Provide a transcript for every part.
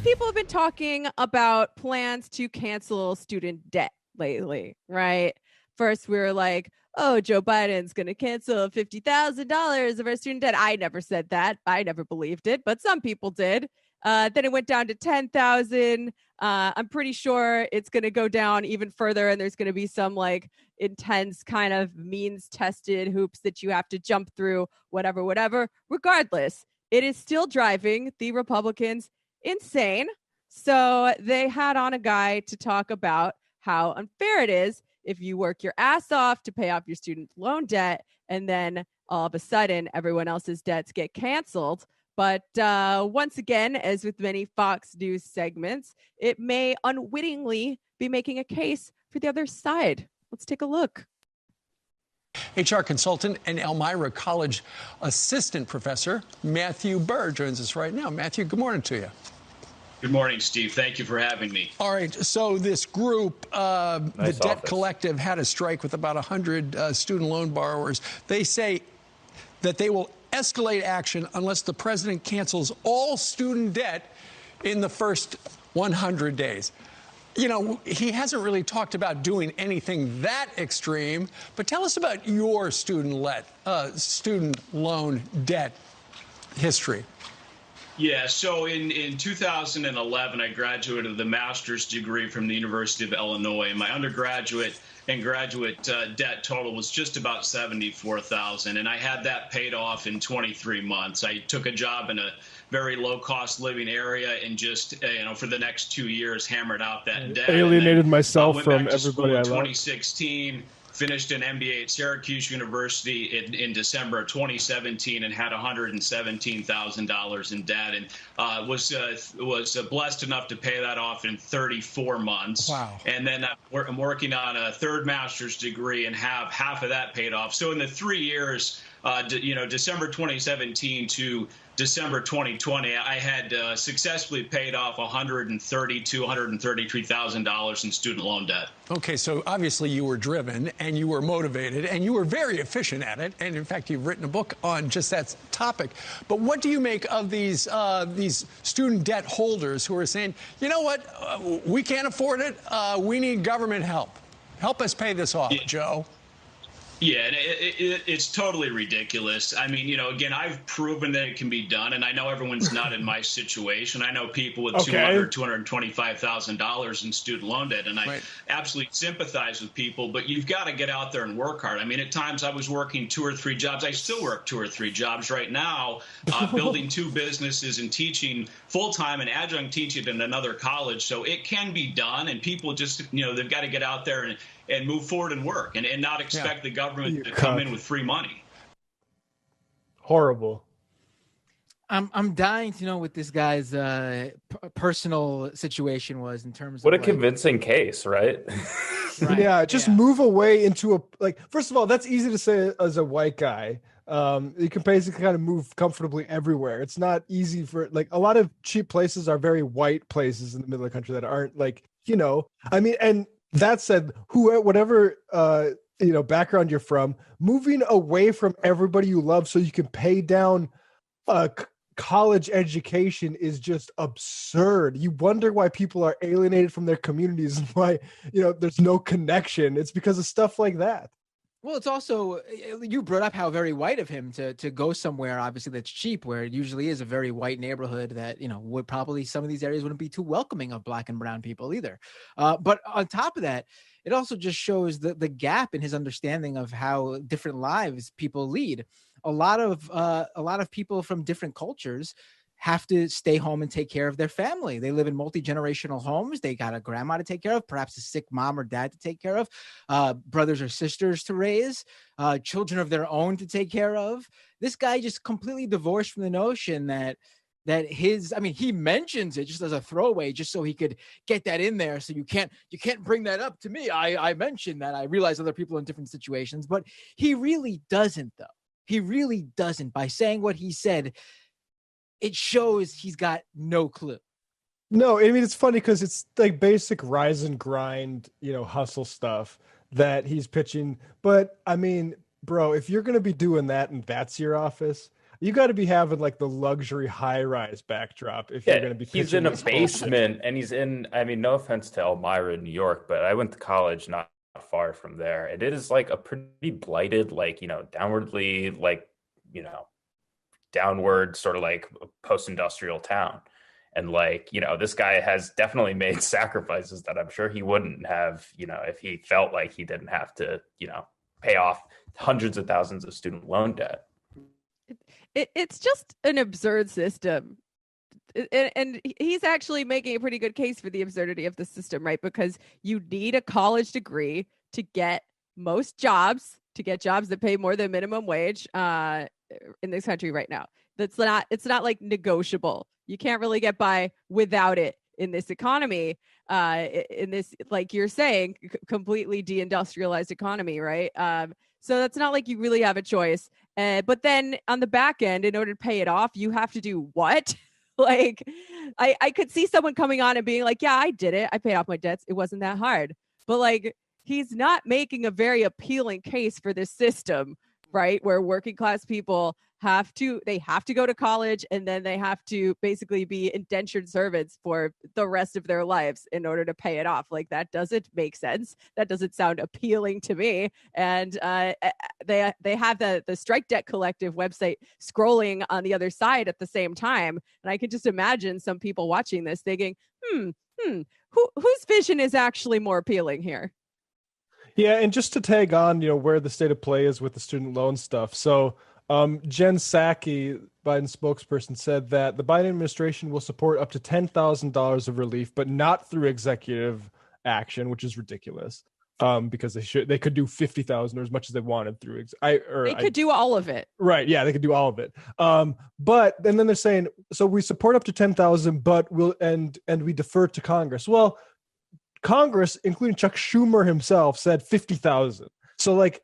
people have been talking about plans to cancel student debt lately, right? First, we were like, oh, Joe Biden's going to cancel $50,000 of our student debt. I never said that. I never believed it, but some people did. Then it went down to 10,000. I'm pretty sure it's going to go down even further, and there's going to be some like intense kind of means tested hoops that you have to jump through, whatever. Regardless, it is still driving the Republicans insane. So they had on a guy to talk about how unfair it is if you work your ass off to pay off your student loan debt and then all of a sudden everyone else's debts get canceled. But once again, as with many Fox News segments, it may unwittingly be making a case for the other side. Let's take a look. HR consultant and Elmira College assistant professor Matthew Burr joins us right now. Matthew, good morning to you. Good morning, Steve. Thank you for having me. All right. So this group, the Debt office. Collective, had a strike with about 100 student loan borrowers. They say that they will escalate action unless the president cancels all student debt in the first 100 days. You know, he hasn't really talked about doing anything that extreme, but tell us about your student loan debt history. Yeah, so in 2011, I graduated with a master's degree from the University of Illinois, and my undergraduate and graduate debt total was just about $74,000, and I had that paid off in 23 months. I took a job in a very low-cost living area and just, for the next 2 years, hammered out that debt. Alienated myself went from back to everybody school I in love. 2016. Finished an MBA at Syracuse University in December of 2017 and had $117,000 in debt, and was blessed enough to pay that off in 34 months. Wow. And then I'm working on a third master's degree and have half of that paid off. So in the 3 years, December 2017 to December 2020, I had successfully paid off $133,000 in student loan debt. Okay, so obviously you were driven and you were motivated and you were very efficient at it. And in fact, you've written a book on just that topic. But what do you make of these student debt holders who are saying, you know what, we can't afford it. We need government help. Help us pay this off, Joe. Yeah, and it's totally ridiculous. I mean, again, I've proven that it can be done, and I know everyone's not in my situation. I know people with $225,000 in student loan debt, and I absolutely sympathize with people, but you've got to get out there and work hard. I mean, at times I was working 2 or 3 jobs. I still work 2 or 3 jobs right now, building 2 businesses and teaching full-time and adjunct teaching in another college. So it can be done, and people just, they've got to get out there and move forward and work and not expect the government to come in with free money. Horrible. I'm dying to know what this guy's personal situation was in terms what of a convincing case, right? Right. Yeah, just move away into first of all, that's easy to say as a white guy. You can basically kind of move comfortably everywhere. It's not easy for a lot of cheap places are very white places in the middle of the country that aren't I mean, and that said, whatever background you're from, moving away from everybody you love so you can pay down college education is just absurd. You wonder why people are alienated from their communities and why there's no connection. It's because of stuff like that. Well, it's also, you brought up how very white of him to go somewhere, obviously, that's cheap, where it usually is a very white neighborhood that, would probably, some of these areas wouldn't be too welcoming of black and brown people either. But on top of that, it also just shows the gap in his understanding of how different lives people lead. A lot of people from different cultures have to stay home and take care of their family. They live in multi-generational homes. They got a grandma to take care of, perhaps a sick mom or dad to take care of, brothers or sisters to raise, children of their own to take care of. This guy just completely divorced from the notion that he mentions it just as a throwaway, just so he could get that in there. So you can't bring that up to me. I mentioned that. I realize other people in different situations, but he really doesn't, though. He really doesn't. By saying what he said, it shows he's got no clue. No, I mean, it's funny because it's like basic rise and grind, hustle stuff that he's pitching. But I mean, bro, if you're going to be doing that and that's your office, You got to be having like the luxury high-rise backdrop if you're going to be. He's in a this basement, and he's in. I mean, no offense to Elmira, New York, but I went to college not far from there, and it is like a pretty blighted, like downwardly, like downward sort of like post-industrial town. And like, this guy has definitely made sacrifices that I'm sure he wouldn't have, if he felt like he didn't have to, pay off hundreds of thousands of student loan debt. It's just an absurd system. And he's actually making a pretty good case for the absurdity of the system, right? Because you need a college degree to get most jobs, to get jobs that pay more than minimum wage in this country right now. It's not like negotiable. You can't really get by without it in this economy, in this, like you're saying, completely deindustrialized economy, right? So that's not like you really have a choice. But then on the back end, in order to pay it off, you have to do what? Like, I could see someone coming on and being like, yeah, I did it. I paid off my debts. It wasn't that hard. But like, he's not making a very appealing case for this system, right? Where working class people have to go to college, and then they have to basically be indentured servants for the rest of their lives in order to pay it off. Like, that doesn't make sense. That doesn't sound appealing to me. And they have the Strike Debt Collective website scrolling on the other side at the same time. And I can just imagine some people watching this thinking, whose vision is actually more appealing here? Yeah, and just to tag on, where the state of play is with the student loan stuff. So Jen Psaki, Biden's spokesperson, said that the Biden administration will support up to $10,000 of relief, but not through executive action, which is ridiculous. Because they could do 50,000 or as much as they wanted through. They could do all of it. Right. Yeah, they could do all of it. But then they're saying, so we support up to 10,000, but we defer to Congress. Well, Congress, including Chuck Schumer himself, said 50,000. So like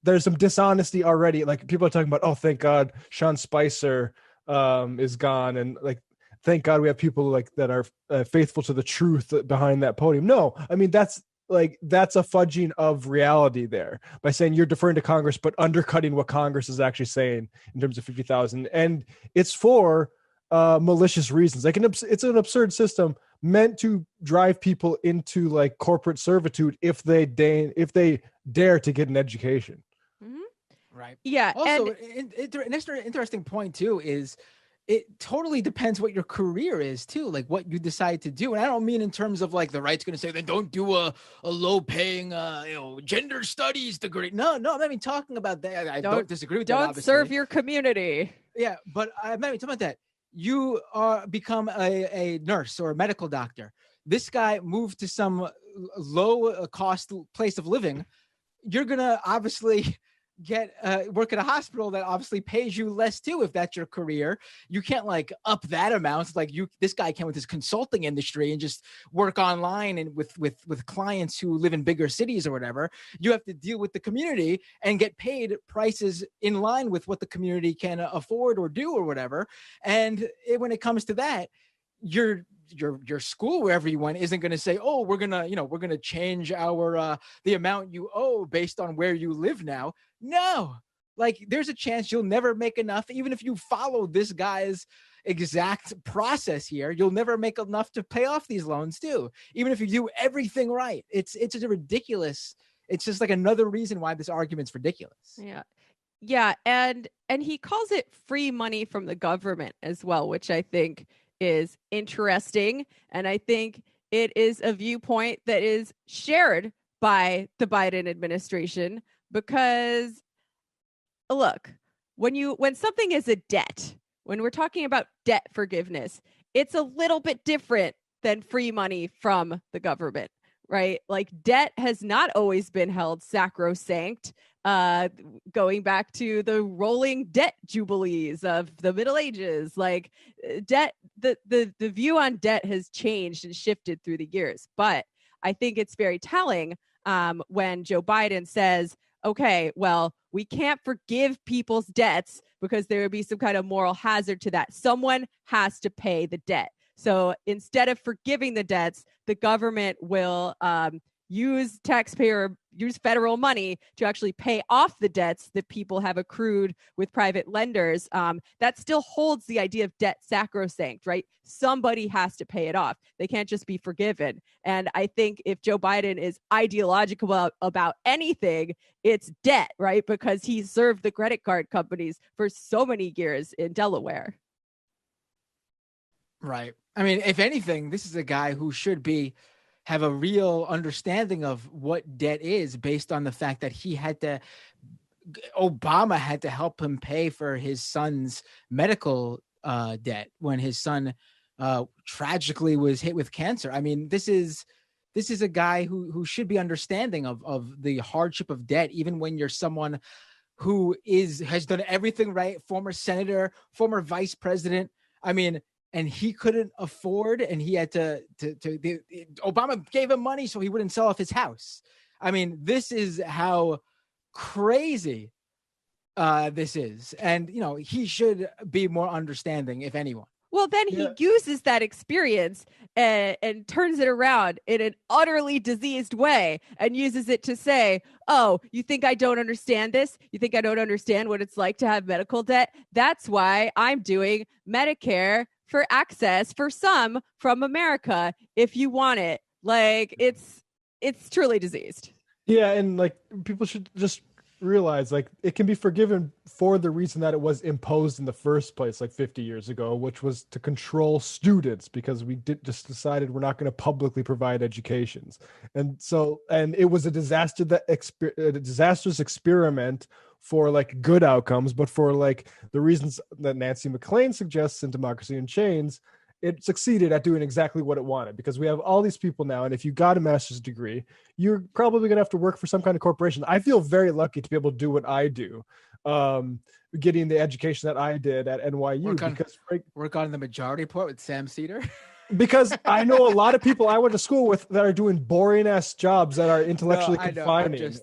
there's some dishonesty already. Like, people are talking about, oh, thank God Sean Spicer is gone, and like, thank God we have people like that are faithful to the truth behind that podium. No, I mean, that's a fudging of reality there by saying you're deferring to Congress, but undercutting what Congress is actually saying in terms of 50,000, and it's for malicious reasons. Like, it's an absurd system meant to drive people into like corporate servitude if they dare to get an education. Mm-hmm. Right. Yeah. Also, an interesting point too is it totally depends what your career is too, like what you decide to do. And I don't mean in terms of like the right's going to say, then don't do a low paying, gender studies degree. No, I'm not even talking about that. I don't disagree with that. Don't serve your community. Yeah. But I'm not even talking about that. You become a nurse or a medical doctor. This guy moved to some low cost place of living. You're going to obviously get work at a hospital that obviously pays you less too if that's your career. You can't like up that amount. Like this guy came with his consulting industry and just work online and with clients who live in bigger cities or whatever. You have to deal with the community and get paid prices in line with what the community can afford or do or whatever. And when it comes to that, your school, wherever you went, isn't going to say, oh, we're going to change our the amount you owe based on where you live now. No, like there's a chance you'll never make enough. Even if you follow this guy's exact process here, you'll never make enough to pay off these loans too. Even if you do everything right, it's just ridiculous. It's just like another reason why this argument's ridiculous. Yeah. And he calls it free money from the government as well, which I think is interesting. And I think it is a viewpoint that is shared by the Biden administration, because look, when something is a debt, when we're talking about debt forgiveness, it's a little bit different than free money from the government, right? Like, debt has not always been held sacrosanct. Going back to the rolling debt jubilees of the Middle Ages, like debt, the view on debt has changed and shifted through the years. But I think it's very telling when Joe Biden says, okay, well, we can't forgive people's debts because there would be some kind of moral hazard to that. Someone has to pay the debt. So instead of forgiving the debts, the government will use federal money to actually pay off the debts that people have accrued with private lenders, that still holds the idea of debt sacrosanct, right? Somebody has to pay it off. They can't just be forgiven. And I think if Joe Biden is ideological about anything, it's debt, right? Because he served the credit card companies for so many years in Delaware. Right. I mean, if anything, this is a guy who should have a real understanding of what debt is, based on the fact that Obama had to help him pay for his son's medical debt when his son tragically was hit with cancer. I mean, this is a guy who should be understanding of the hardship of debt, even when you're someone who has done everything right, former senator, former vice president. I mean, and he couldn't afford, and he had Obama gave him money so he wouldn't sell off his house. I mean, this is how crazy this is. And, he should be more understanding, if anyone. Well, then he uses that experience and turns it around in an utterly diseased way and uses it to say, oh, you think I don't understand this? You think I don't understand what it's like to have medical debt? That's why I'm doing Medicare for access for some from America if you want it. Like, it's truly diseased. Yeah, and like people should just realize, like, it can be forgiven for the reason that it was imposed in the first place, like 50 years ago, which was to control students, because we decided we're not going to publicly provide educations. And it was a disastrous experiment for like good outcomes, but for like the reasons that Nancy McLean suggests in Democracy in Chains, it succeeded at doing exactly what it wanted, because we have all these people now. And if you got a master's degree, you're probably going to have to work for some kind of corporation. I feel very lucky to be able to do what I do, getting the education that I did at NYU. Work on the Majority Report with Sam Seder. Because I know a lot of people I went to school with that are doing boring ass jobs that are intellectually confining.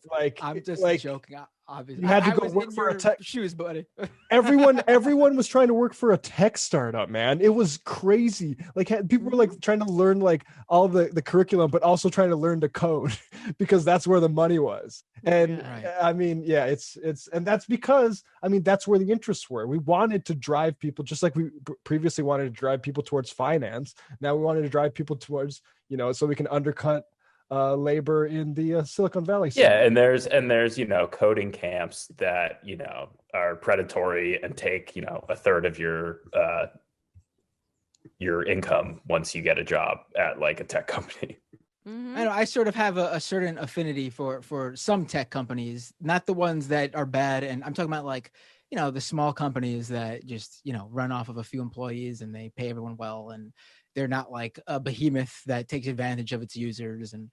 I'm just joking. Obviously, you had to go work for a tech shoes, buddy. everyone was trying to work for a tech startup, man. It was crazy. Like, people were like trying to learn like all the curriculum, but also trying to learn to code because that's where the money was. And I mean, it's and that's because, I mean, that's where the interests were. We wanted to drive people, just like we previously wanted to drive people towards finance. Now we wanted to drive people towards, so we can undercut labor in the Silicon Valley. Yeah, and there's coding camps that are predatory and take a third of your income once you get a job at like a tech company. Mm-hmm. I know I sort of have a certain affinity for some tech companies, not the ones that are bad, and I'm talking about like the small companies that just run off of a few employees and they pay everyone well, and they're not like a behemoth that takes advantage of its users. And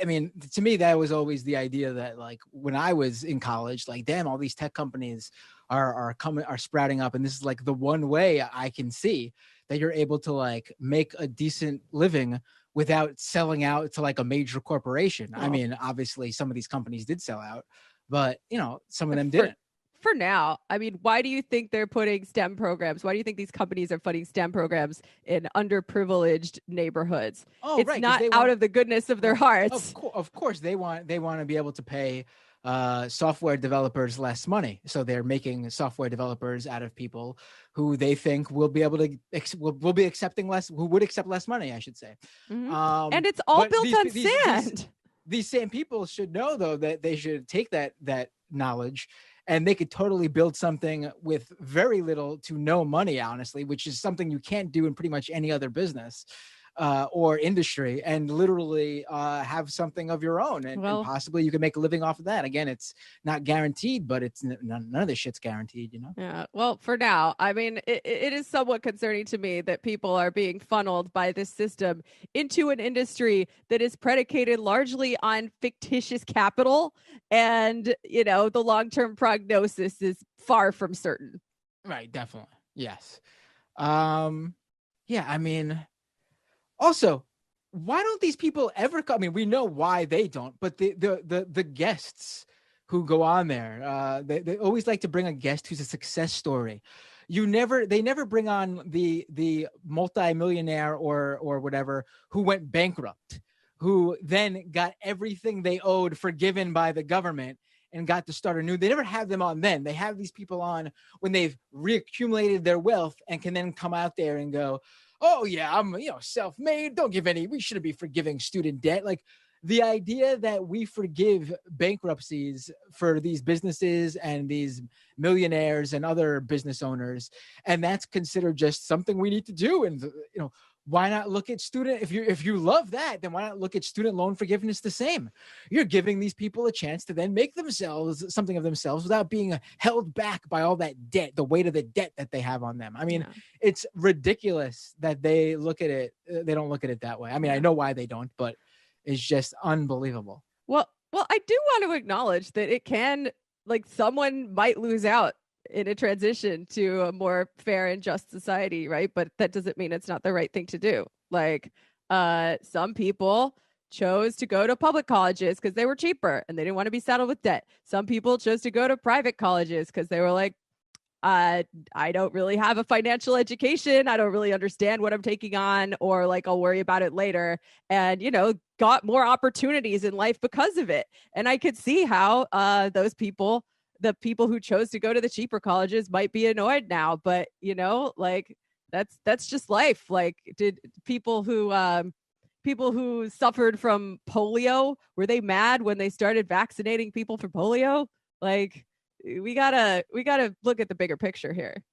I mean, to me, that was always the idea that, like, when I was in college, like, damn, all these tech companies are sprouting up, and this is like the one way I can see that you're able to like make a decent living without selling out to like a major corporation. I mean, obviously, some of these companies did sell out, but some of them didn't. For now, I mean, why do you think they're putting STEM programs? Why do you think these companies are funding STEM programs in underprivileged neighborhoods? It's not out of the goodness of their hearts. Of course, they want to be able to pay software developers less money, so they're making software developers out of people who they think will be able to will be accepting less, who would accept less money, I should say. Mm-hmm. And it's all built on sand. These same people should know, though, that they should take that knowledge, and they could totally build something with very little to no money, honestly, which is something you can't do in pretty much any other business or industry, and literally have something of your own. And possibly you can make a living off of that. Again, it's not guaranteed, but it's none of this shit's guaranteed, Yeah. Well, for now, I mean, it is somewhat concerning to me that people are being funneled by this system into an industry that is predicated largely on fictitious capital. And, the long-term prognosis is far from certain. Right. Definitely. Yes. Yeah. I mean, also, why don't these people ever come? I mean, we know why they don't, but the guests who go on there, they always like to bring a guest who's a success story. They never bring on the multimillionaire or whatever who went bankrupt, who then got everything they owed forgiven by the government and got to start anew. They never have them on then. They have these people on when they've reaccumulated their wealth and can then come out there and go, oh yeah, I'm, self-made. We shouldn't be forgiving student debt. Like, the idea that we forgive bankruptcies for these businesses and these millionaires and other business owners, and that's considered just something we need to do. And, why not look at if you love that, then why not look at student loan forgiveness the same? You're giving these people a chance to then make themselves something of themselves without being held back by all that debt, the weight of the debt that they have on them. I mean, It's ridiculous that they look at it. They don't look at it that way. I mean, I know why they don't, but it's just unbelievable. Well, I do want to acknowledge that it can, someone might lose out in a transition to a more fair and just society, right? But that doesn't mean it's not the right thing to do. Some people chose to go to public colleges because they were cheaper and they didn't want to be saddled with debt. Some people chose to go to private colleges because they were like, I don't really have a financial education. I don't really understand what I'm taking on, or I'll worry about it later. And, got more opportunities in life because of it. And I could see how the people who chose to go to the cheaper colleges might be annoyed now. But, that's just life. Did people who suffered from polio, were they mad when they started vaccinating people for polio? We gotta look at the bigger picture here.